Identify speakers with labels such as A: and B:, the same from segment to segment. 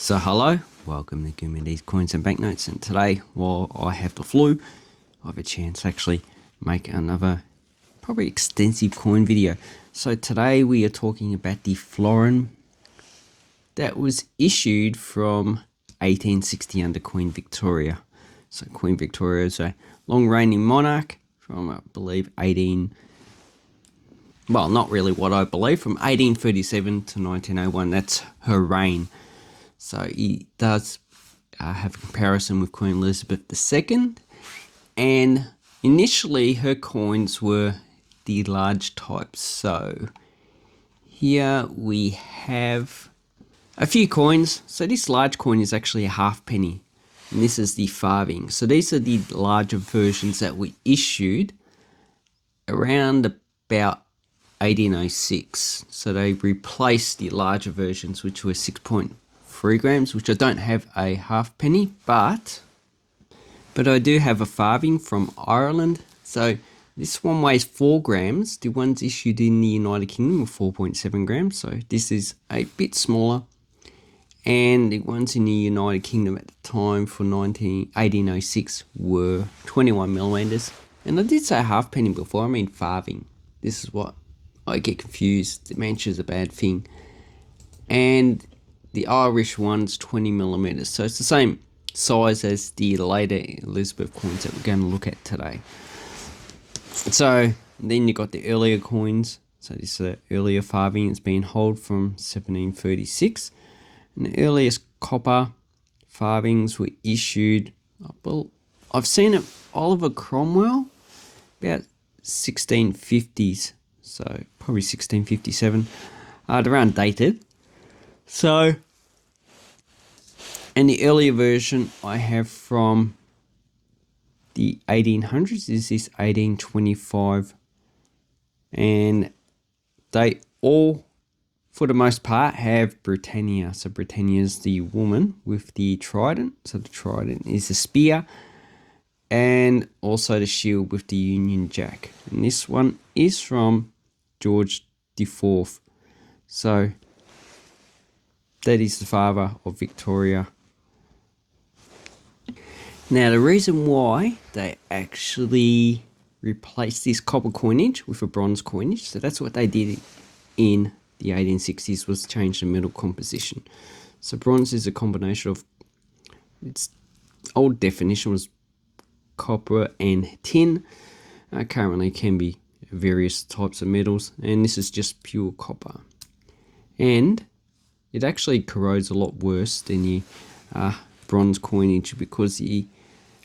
A: So hello, welcome to Give Me These Coins and Banknotes, and today, while I have the flu, I have a chance to actually make another probably extensive coin video. So today we are talking about the florin that was issued from 1860 under Queen Victoria. So Queen Victoria is a long reigning monarch from I believe well, not really what I believe, from 1837 to 1901. That's her reign. So he does have a comparison with Queen Elizabeth II, and initially her coins were the large types. So here we have a few coins. So this large coin is actually a halfpenny, and this is the farthing. So these are the larger versions that were issued around about 1806. So they replaced the larger versions, which were 6.3 grams, which I don't have a halfpenny, but I do have a farthing from Ireland. So this one weighs 4 grams. The ones issued in the United Kingdom were 4.7 grams. So this is a bit smaller. And the ones in the United Kingdom at the time for 1806 were 21 millimeters. And I did say halfpenny before, I mean farthing. This is what I get confused. Dementia is a bad thing. And the Irish one's 20 millimeters. So it's the same size as the later Elizabeth coins that we're going to look at today. So then you got the earlier coins. So this is the earlier farthing. It's been held from 1736. And the earliest copper farthings were issued, I've seen it, Oliver Cromwell, about 1650s. So probably 1657. They're undated. So, and the earlier version I have from the 1800s is this 1825, and they all, for the most part, have Britannia. So Britannia is the woman with the trident. So the trident is the spear, and also the shield with the Union Jack. And this one is from George IV. So that is the father of Victoria. Now, the reason why they actually replaced this copper coinage with a bronze coinage, so that's what they did in the 1860s, was change the metal composition. So bronze is a combination of, its old definition was copper and tin. Currently can be various types of metals, and this is just pure copper. And it actually corrodes a lot worse than the bronze coinage, because the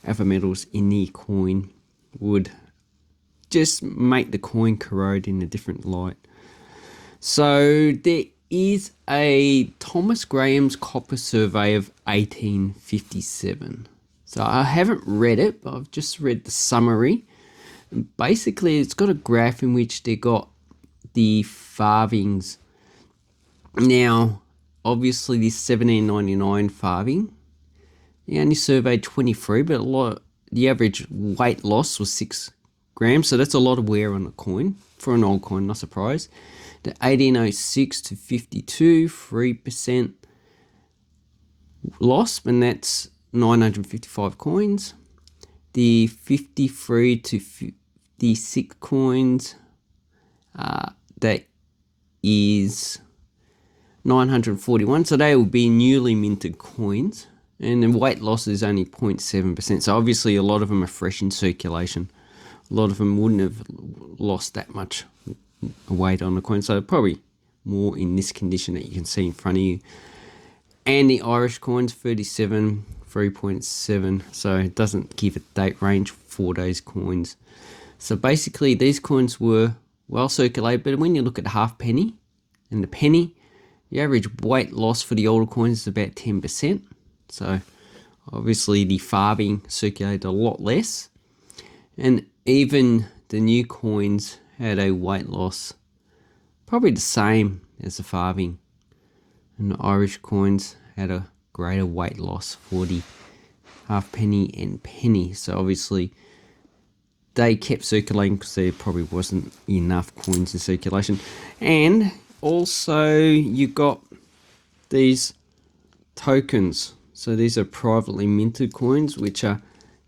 A: other metals in the coin would just make the coin corrode in a different light. So there is a Thomas Graham's Copper Survey of 1857. So I haven't read it, but I've just read the summary. Basically, it's got a graph in which they got the farthings. Now, obviously, this 1799 farthing, they only surveyed 23, but the average weight loss was 6 grams, so that's a lot of wear on a coin for an old coin, not surprised. The 1806 to 52, 3% loss, and that's 955 coins. The 53 to 56 coins, that is 941. So they will be newly minted coins, and the weight loss is only 0.7%. So obviously a lot of them are fresh in circulation. A lot of them wouldn't have lost that much weight on the coin. So probably more in this condition that you can see in front of you. And the Irish coins, 37, 3.7. So it doesn't give a date range for those coins. So basically these coins were well circulated, but when you look at the halfpenny and the penny, the average weight loss for the older coins is about 10%. So obviously the farthing circulated a lot less. And even the new coins had a weight loss probably the same as the farthing. And the Irish coins had a greater weight loss for the halfpenny and penny. So obviously they kept circulating because there probably wasn't enough coins in circulation. And also you got these tokens. So these are privately minted coins, which are,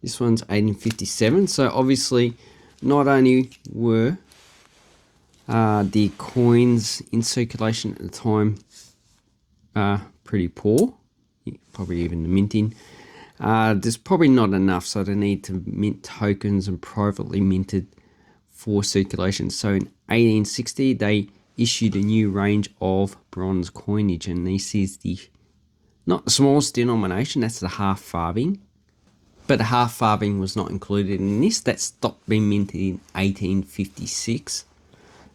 A: this one's 1857. So obviously not only were the coins in circulation at the time pretty poor, probably even the minting, there's probably not enough, so they need to mint tokens and privately minted for circulation. So in 1860 they issued a new range of bronze coinage, and this is the, not the smallest denomination, that's the half farthing. But the half farthing was not included in this. That stopped being minted in 1856.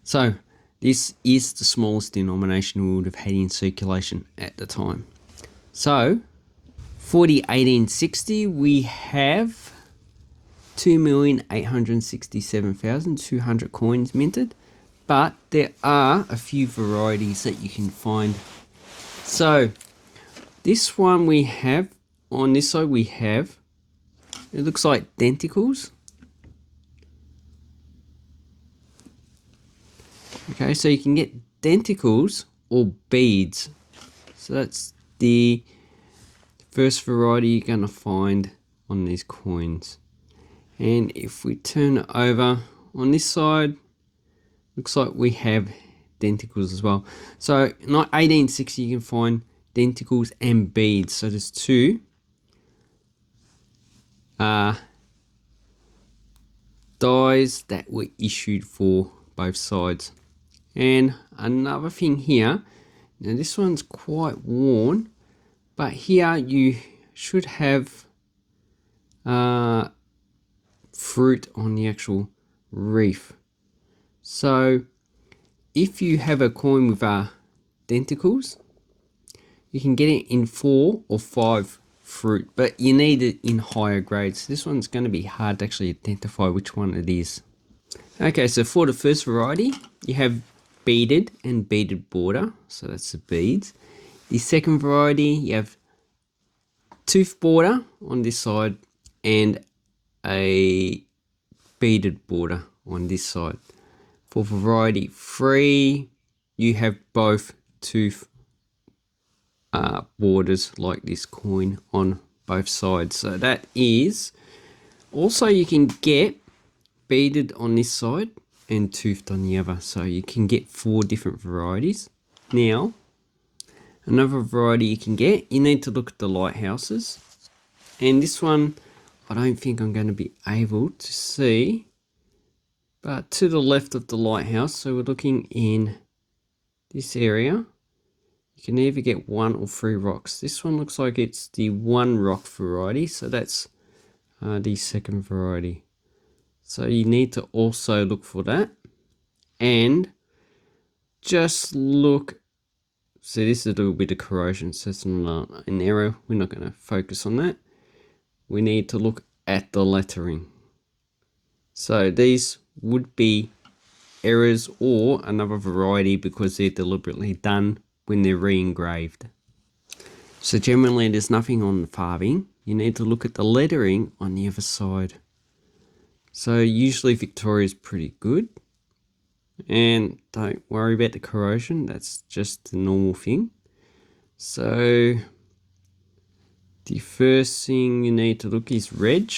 A: So this is the smallest denomination we would have had in circulation at the time. So for the 1860, we have 2,867,200 coins minted, but there are a few varieties that you can find. So this one we have, on this side we have, it looks like denticles. Okay, so you can get denticles or beads. So that's the first variety you're going to find on these coins. And if we turn it over on this side, looks like we have denticles as well. So in 1860 you can find denticles and beads. So there's two dies that were issued for both sides. And another thing here, now this one's quite worn, but here you should have fruit on the actual reef. So if you have a coin with denticles, you can get it in 4 or 5 fruit, but you need it in higher grades. This one's going to be hard to actually identify which one it is. Okay, so for the first variety, you have beaded and beaded border, so that's the beads. The second variety, you have tooth border on this side and a beaded border on this side. For variety 3, you have both tooth borders like this coin on both sides. So that is, also you can get beaded on this side and toothed on the other. So you can get 4 different varieties. Now, another variety you can get, you need to look at the lighthouses. And this one, I don't think I'm going to be able to see, but to the left of the lighthouse, so we're looking in this area, you can either get 1 or 3 rocks. This one looks like it's the 1 rock variety, so that's the second variety. So you need to also look for that, and just look. So this is a little bit of corrosion, so it's not an error. We're not going to focus on that. We need to look at the lettering. So these would be errors or another variety because they're deliberately done when they're re-engraved. So generally there's nothing on the farthing. You need to look at the lettering on the other side. So usually Victoria's pretty good. And don't worry about the corrosion, that's just the normal thing. So the first thing you need to look is reg,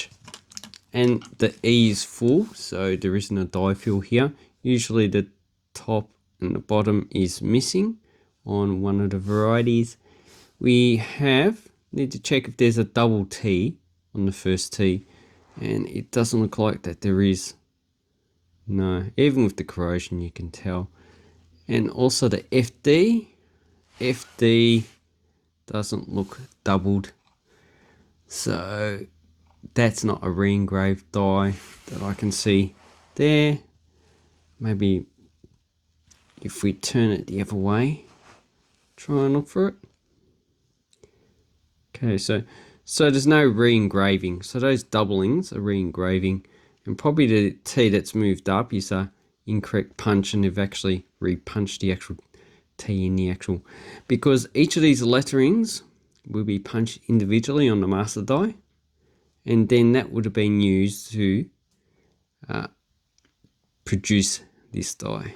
A: and the E is full, so there isn't a die fill here. Usually the top and the bottom is missing on one of the varieties. We need to check if there's a double T on the first T, and it doesn't look like that there is. No, even with the corrosion you can tell. And also the FD doesn't look doubled, so that's not a re-engraved die that I can see there. Maybe if we turn it the other way, try and look for it. Okay, so there's no re-engraving, so those doublings are re-engraving, and probably the T that's moved up is a incorrect punch, and they've actually re-punched the actual T in the actual, because each of these letterings will be punched individually on the master die, and then that would have been used to produce this die.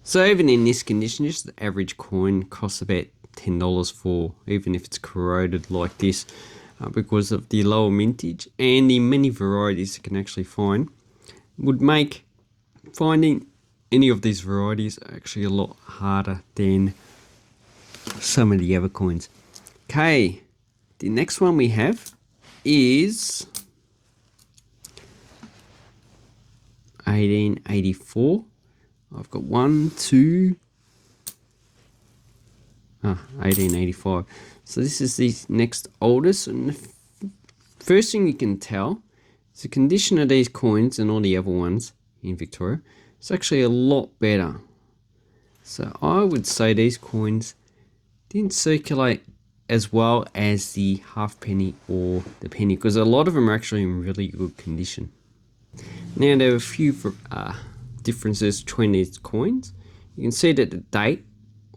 A: So even in this condition, just the average coin costs about $10 for, even if it's corroded like this, because of the lower mintage and the many varieties you can actually find. Would make finding any of these varieties actually a lot harder than some of the other coins. Okay, the next one we have is 1884. I've got 1885. So this is the next oldest, and the first thing you can tell is the condition of these coins and all the other ones in Victoria. It's actually a lot better. So I would say these coins didn't circulate as well as the halfpenny or the penny, because a lot of them are actually in really good condition. Now there are a few differences between these coins. You can see that the date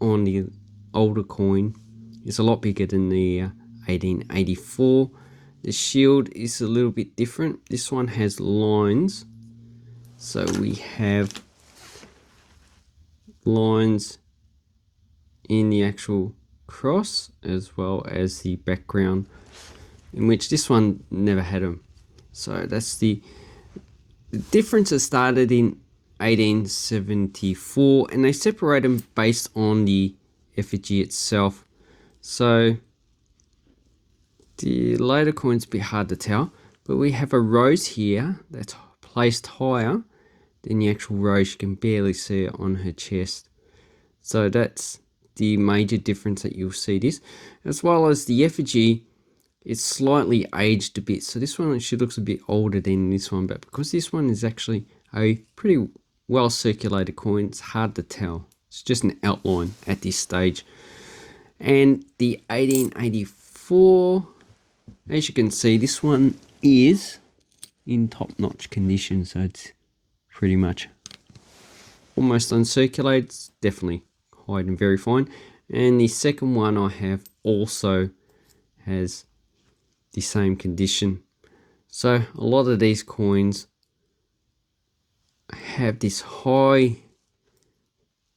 A: on the older coin is a lot bigger than the 1884. The shield is a little bit different. This one has lines. So we have lines in the actual cross as well as the background, in which this one never had them. So that's the differences started in 1874, and they separate them based on the effigy itself. So the later coins a bit hard to tell, but we have a rose here that's placed higher than the actual rose. You can barely see it on her chest. So that's the major difference that you'll see this, as well as the effigy. It's slightly aged a bit, so this one actually looks a bit older than this one, but because this one is actually a pretty well circulated coin, it's hard to tell. It's just an outline at this stage. And the 1884, as you can see, this one is in top-notch condition, so it's pretty much almost uncirculated. It's definitely hide and very fine. And the second one I have also has the same condition. So a lot of these coins have this high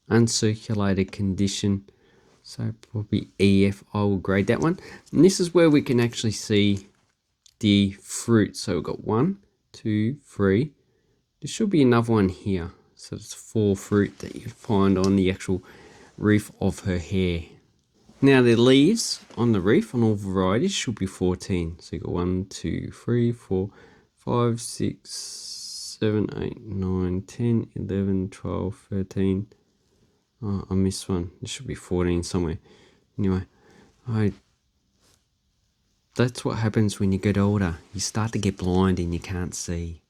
A: uncirculated condition, so probably EF. I will grade that one. And this is where we can actually see the fruit. So we've got 1, 2, 3. There should be another one here. So it's 4 fruit that you find on the actual reef of her hair. Now the leaves on the reef on all varieties should be 14. So you got 1, 2, 3, 4, 5, 6, 7, 8, 9, 10, 11, 12, 13. Oh, I missed one. There should be 14 somewhere. Anyway, that's what happens when you get older. You start to get blind and you can't see.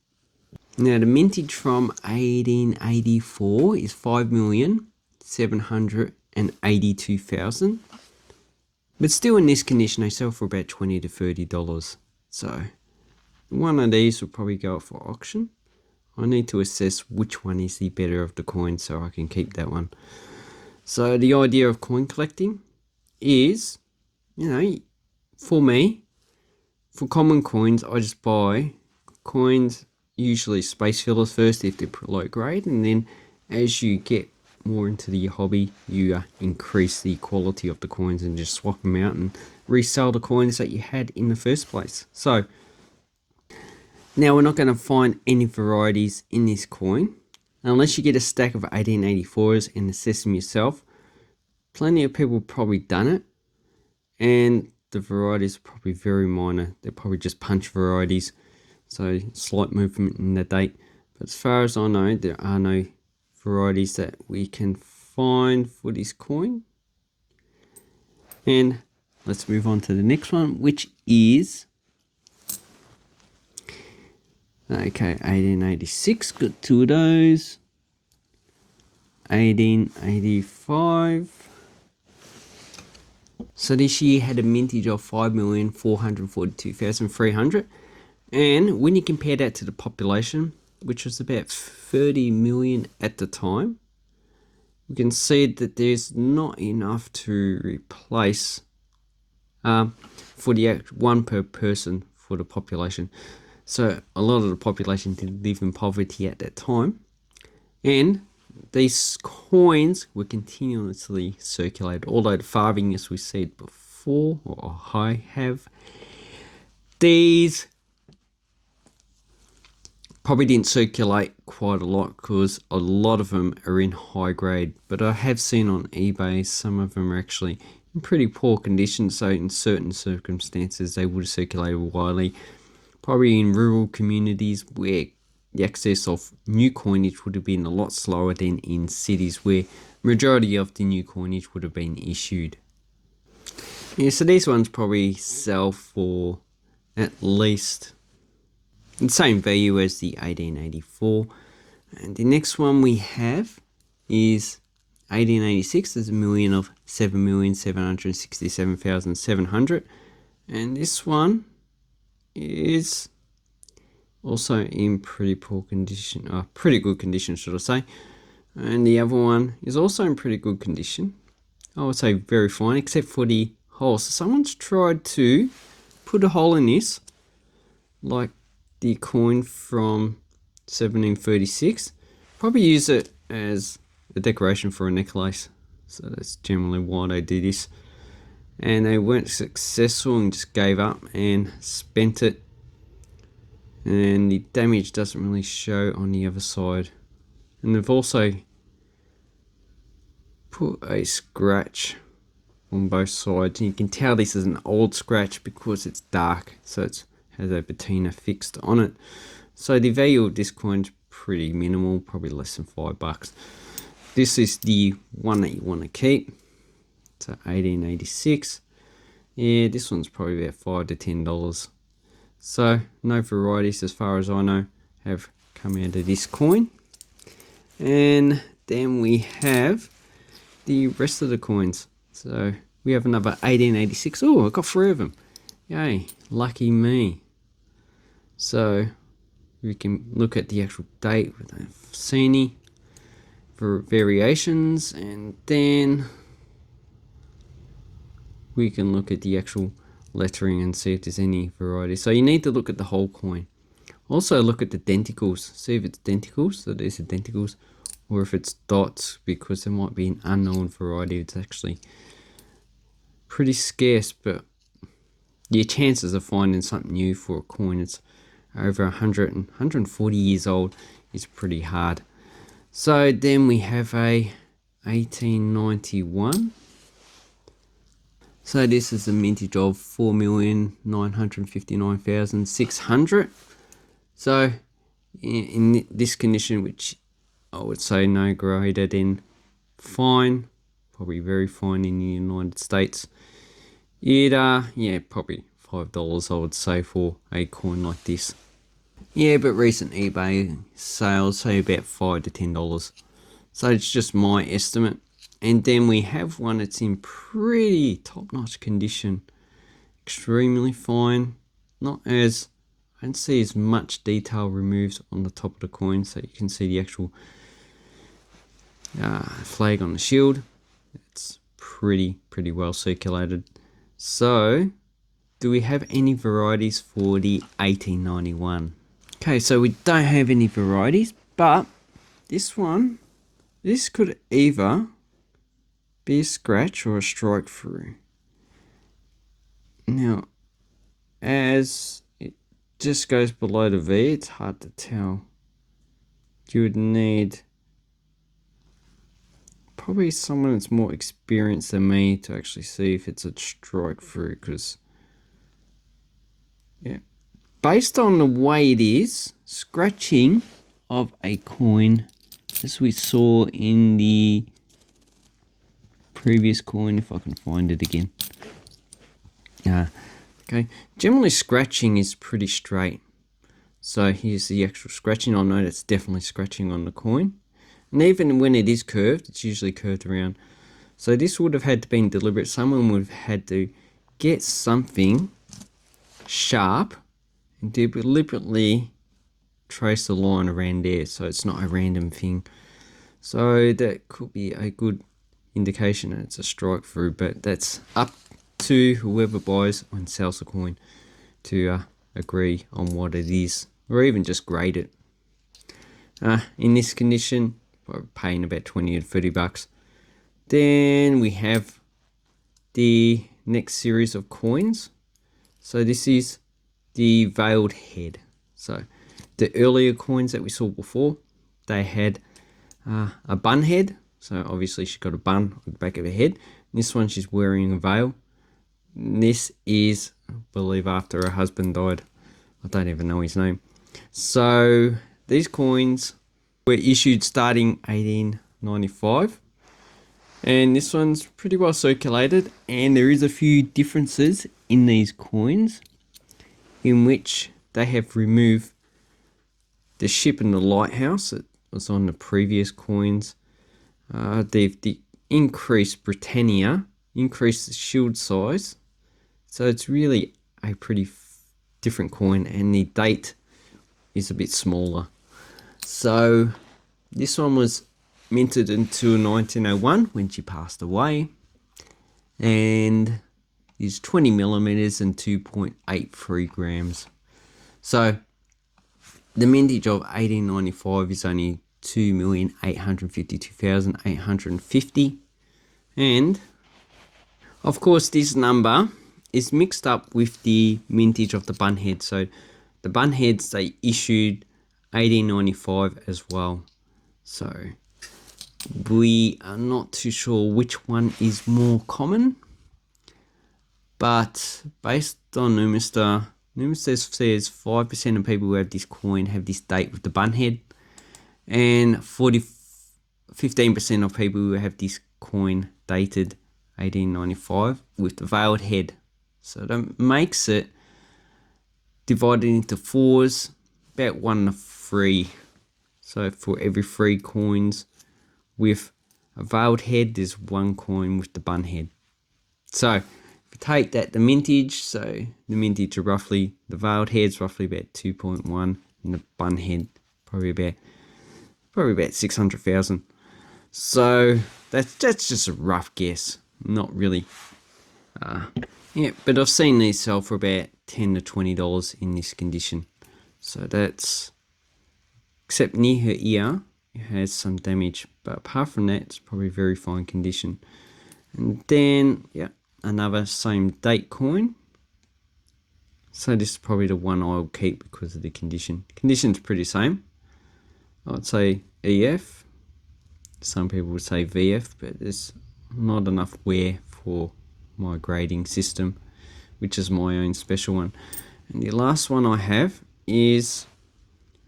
A: Now the mintage from 1884 is 5,782,000. But still in this condition, they sell for about $20 to $30. So one of these will probably go up for auction. I need to assess which one is the better of the coins so I can keep that one. So the idea of coin collecting is, for me, for common coins, I just buy coins, usually space fillers first if they're low grade, and then as you get more into the hobby, you increase the quality of the coins and just swap them out and resell the coins that you had in the first place. So now we're not going to find any varieties in this coin unless you get a stack of 1884s and assess them yourself. Plenty of people have probably done it, and the varieties are probably very minor. They're probably just punch varieties, so slight movement in the date. But as far as I know, there are no varieties that we can find for this coin. And let's move on to the next one, which is 1886. Got 2 of those. 1885. So this year had a mintage of 5,442,300, and when you compare that to the population, which was about 30 million at the time, we can see that there's not enough to replace for the one per person for the population. So a lot of the population did live in poverty at that time, and these coins were continuously circulated. Although the Farthing, as we said before, or I have, these probably didn't circulate quite a lot because a lot of them are in high grade. But I have seen on eBay some of them are actually in pretty poor condition. So in certain circumstances, they would have circulated widely. Probably in rural communities where the access of new coinage would have been a lot slower than in cities where majority of the new coinage would have been issued. Yeah, so these ones probably sell for at least the same value as the 1884. And the next one we have is 1886. There's a million of 7,767,700. And this one is also in pretty poor condition, pretty good condition, should I say. And the other one is also in pretty good condition. I would say very fine, except for the hole. So someone's tried to put a hole in this, like the coin from 1736. Probably use it as a decoration for a necklace. So that's generally why they do this. And they weren't successful and just gave up and spent it. And the damage doesn't really show on the other side. And they've also put a scratch on both sides. And you can tell this is an old scratch because it's dark. So it has a patina fixed on it. So the value of this coin's pretty minimal, probably less than $5. This is the one that you want to keep. So 1886. Yeah, this one's probably about $5 to $10. So no varieties, as far as I know, have come out of this coin. And then we have the rest of the coins. So we have another 1886. Oh, I got 3 of them. Yay, lucky me. So we can look at the actual date with the Farthing for variations, and then we can look at the actual lettering and see if there's any variety. So you need to look at the whole coin. Also look at the denticles. See if it's denticles, so there's denticles, or if it's dots, because there might be an unknown variety. It's actually pretty scarce, but your chances of finding something new for a coin it's over 140 years old is pretty hard. So then we have a 1891. So this is a mintage of 4,959,600. So in this condition, which I would say no greater than fine, probably very fine in the United States, it yeah, probably $5 I would say for a coin like this. Yeah, but recent eBay sales say about $5 to $10. So it's just my estimate. And then we have one that's in pretty top-notch condition. Extremely fine. Not as, I don't see as much detail removed on the top of the coin. So you can see the actual flag on the shield. It's pretty well circulated. So, do we have any varieties for the 1891? Okay, so we don't have any varieties, but this one, this could either be a scratch or a strike through. Now, as it just goes below the V, it's hard to tell. You would need probably someone that's more experienced than me to actually see if it's a strike through, because yeah, based on the way it is, scratching of a coin, as we saw in the previous coin, if I can find it again. Okay, generally scratching is pretty straight. So here's the actual scratching. I know that's definitely scratching on the coin. And even when it is curved, it's usually curved around. So this would have had to been deliberate. Someone would have had to get something sharp and deliberately trace the line around there, so it's not a random thing. So that could be a good indication that it's a strike through, but that's up to whoever buys and sells the coin to agree on what it is, or even just grade it. In this condition, paying about 20 to 30 bucks. Then we have the next series of coins. So this is the veiled head. So the earlier coins that we saw before, they had a bun head. So obviously she's got a bun on the back of her head. This one, she's wearing a veil. This is, I believe, after her husband died. I don't even know his name. So these coins were issued starting 1895. And this one's pretty well circulated. And there is a few differences in these coins, in which they have removed the ship and the lighthouse that was on the previous coins. They've increased Britannia, increased the shield size. So it's really a pretty different coin, and the date is a bit smaller. So this one was minted until 1901 when she passed away, and is 20 millimeters and 2.83 grams. So the mintage of 1895 is only 2,852,850, and of course this number is mixed up with the mintage of the bunhead. So the bunheads, they issued 1895 as well. So we are not too sure which one is more common, but based on Numista says 5% of people who have this coin have this date with the bunhead, and 15% of people who have this coin dated 1895 with the veiled head. So that makes it divided into fours, about 1 to 3. So for every 3 coins with a veiled head, there's 1 coin with the bun head. So if you take that, the mintage, so the mintage are roughly, the veiled head's roughly about 2.1, and the bun head probably about 600,000. So that's just a rough guess, not really. Yeah, but I've seen these sell for about $10 to $20 in this condition. So that's, except near her ear, it has some damage, but apart from that, it's probably very fine condition. And then, yeah, another same date coin. So this is probably the one I'll keep because of the condition. Condition's pretty same. I'd say EF. Some people would say VF, but there's not enough wear for my grading system, which is my own special one. And the last one I have is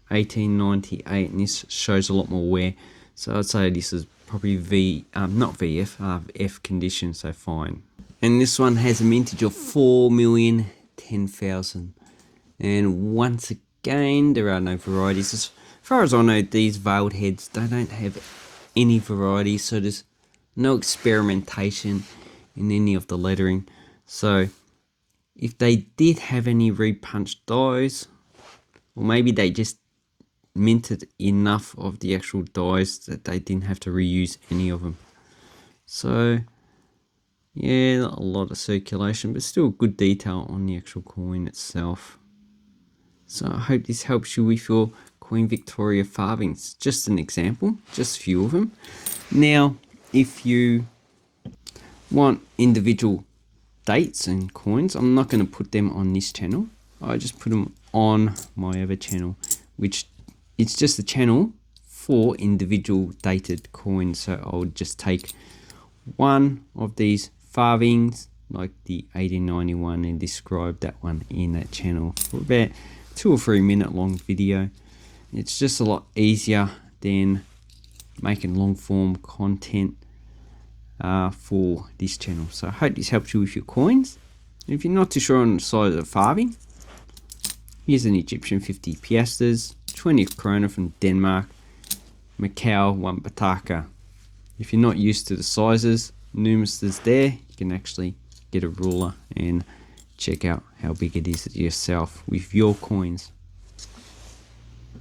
A: 1898, and this shows a lot more wear. So I'd say this is probably not VF, F condition, so fine. And this one has a mintage of 4,010,000. And once again, there are no varieties. As far as I know, these veiled heads, they don't have any varieties, so there's no experimentation in any of the lettering. So if they did have any repunched dies, or maybe they just minted enough of the actual dies that they didn't have to reuse any of them. So yeah, a lot of circulation, but still good detail on the actual coin itself. So I hope this helps you with your Queen Victoria farthings. Just an example, just a few of them. Now, if you want individual dates and coins, I'm not going to put them on this channel. I just put them on my other channel, which it's just a channel for individual dated coins. So I'll just take one of these farthings, like the 1891, and describe that one in that channel for about 2 or 3 minute long video. It's just a lot easier than making long form content for this channel. So I hope this helps you with your coins. And if you're not too sure on the size of the farthing, here's an Egyptian 50 piastres, 20th krona from Denmark, Macau 1 bataka. If you're not used to the sizes, Numista's there. You can actually get a ruler and check out how big it is yourself with your coins.